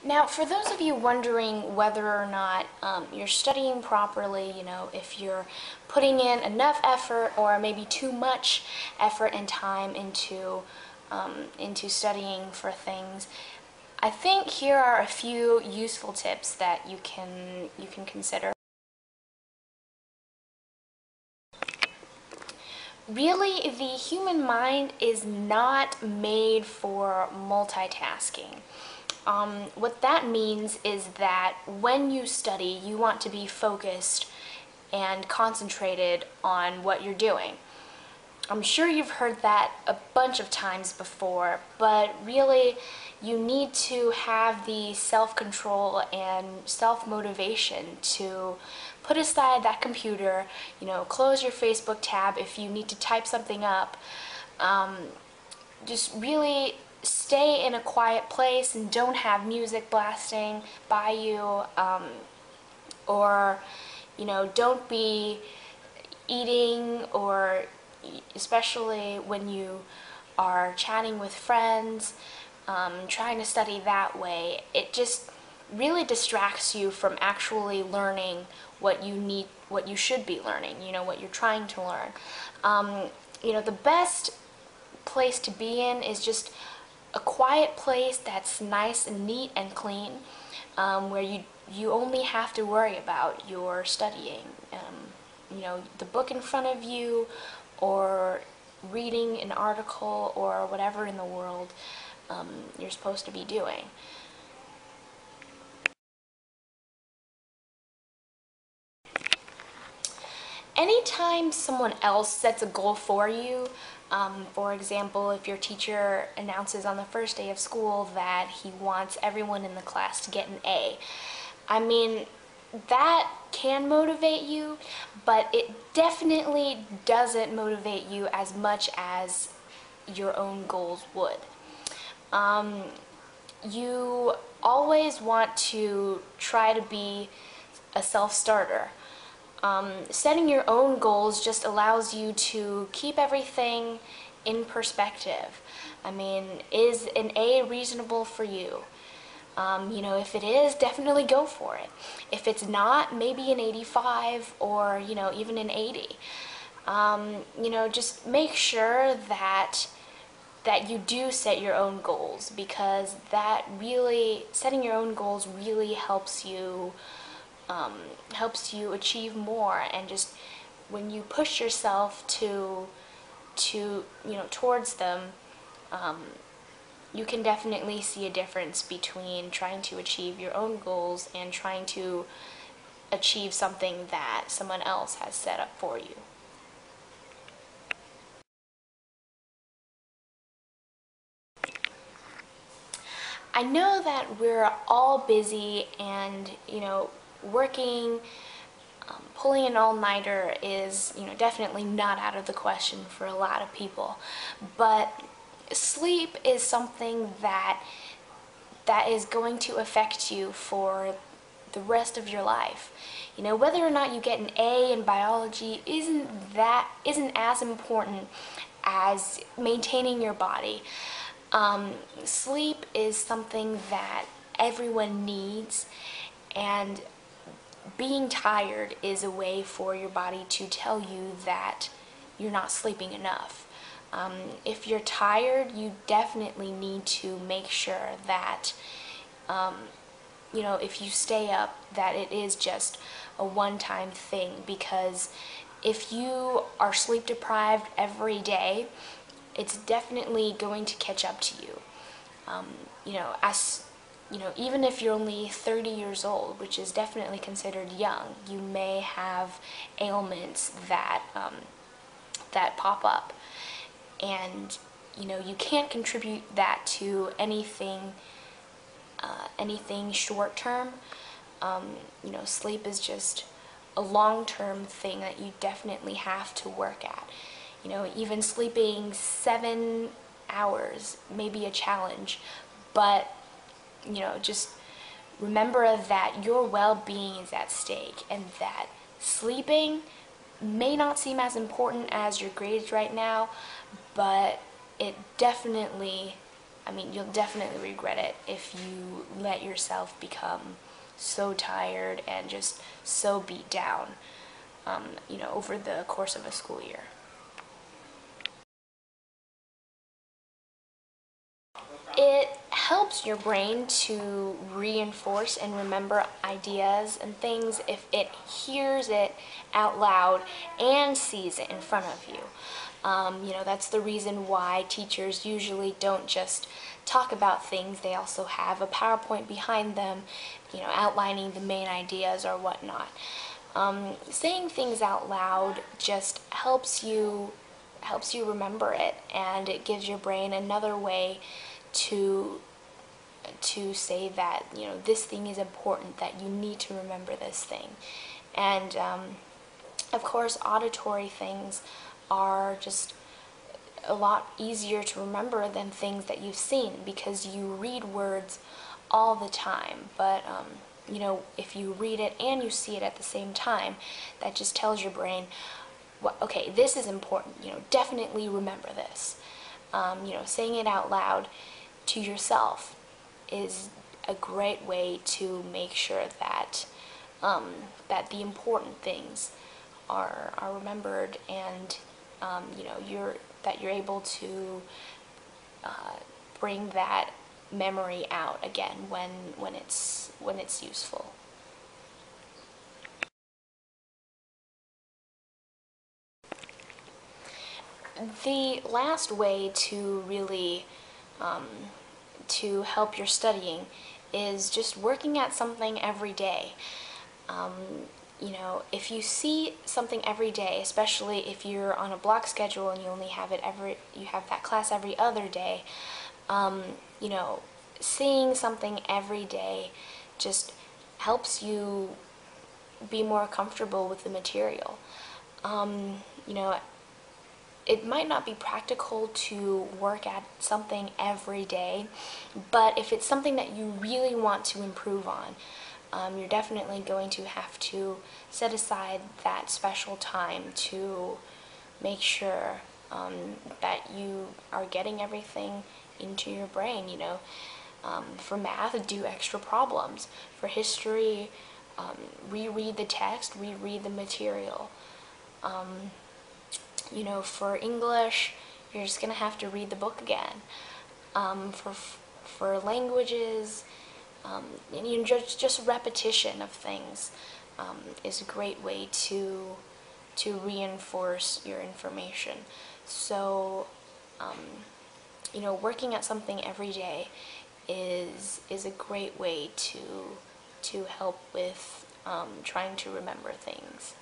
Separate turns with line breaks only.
Now, for those of you wondering whether or not you're studying properly, if you're putting in enough effort or maybe too much effort and time into studying for things, I think here are a few useful tips that you can consider. Really, the human mind is not made for multitasking. What that means is that when you study, you want to be focused and concentrated on what you're doing. I'm sure you've heard that a bunch of times before, but really you need to have the self-control and self-motivation to put aside that computer, close your Facebook tab if you need to type something up. Just really stay in a quiet place and don't have music blasting by you, or don't be eating, or especially when you are chatting with friends, trying to study that way. It just really distracts you from actually learning what you should be learning, what you're trying to learn. The best place to be in is just a quiet place that's nice and neat and clean, where you only have to worry about your studying. The book in front of you, or reading an article, or whatever in the world you're supposed to be doing. Anytime someone else sets a goal for you, for example, if your teacher announces on the first day of school that he wants everyone in the class to get an A, that can motivate you, but it definitely doesn't motivate you as much as your own goals would. You always want to try to be a self-starter. Setting your own goals just allows you to keep everything in perspective. Is an A reasonable for you? If it is, definitely go for it. If it's not, maybe an 85, or, even an 80. Just make sure that you do set your own goals, because setting your own goals really helps you achieve more. And just when you push yourself towards them, you can definitely see a difference between trying to achieve your own goals and trying to achieve something that someone else has set up for you. I know that we're all busy, and working, pulling an all-nighter is definitely not out of the question for a lot of people, but sleep is something that is going to affect you for the rest of your life. Whether or not you get an A in biology isn't as important as maintaining your body. Sleep is something that everyone needs, and being tired is a way for your body to tell you that you're not sleeping enough. If you're tired, you definitely need to make sure that if you stay up, that it is just a one-time thing, because if you are sleep deprived every day, it's definitely going to catch up to you. Even if you're only 30 years old, which is definitely considered young, you may have ailments that pop up, and you can't contribute that to anything short term. Sleep is just a long-term thing that you definitely have to work at. Even sleeping 7 hours may be a challenge, but just remember that your well-being is at stake, and that sleeping may not seem as important as your grades right now, but it definitely, I mean, you'll definitely regret it if you let yourself become so tired and just so beat down, over the course of a school year. It helps your brain to reinforce and remember ideas and things if it hears it out loud and sees it in front of you. That's the reason why teachers usually don't just talk about things. They also have a PowerPoint behind them, outlining the main ideas or whatnot. Saying things out loud just helps you remember it, and it gives your brain another way to say that this thing is important, that you need to remember this thing. And of course, auditory things are just a lot easier to remember than things that you've seen, because you read words all the time. But if you read it and you see it at the same time, that just tells your brain, well, okay, this is important, definitely remember this. Saying it out loud to yourself is a great way to make sure that that the important things are remembered, and you're able to bring that memory out again when it's useful. The last way to really to help your studying is just working at something every day. If you see something every day, especially if you're on a block schedule and you only have you have that class every other day, seeing something every day just helps you be more comfortable with the material. It might not be practical to work at something every day, but if it's something that you really want to improve on, you're definitely going to have to set aside that special time to make sure that you are getting everything into your brain. For math, do extra problems. For history, reread the text, reread the material. For English, you're just going to have to read the book again. For languages, just repetition of things is a great way to reinforce your information. So, working at something every day is a great way to help with trying to remember things.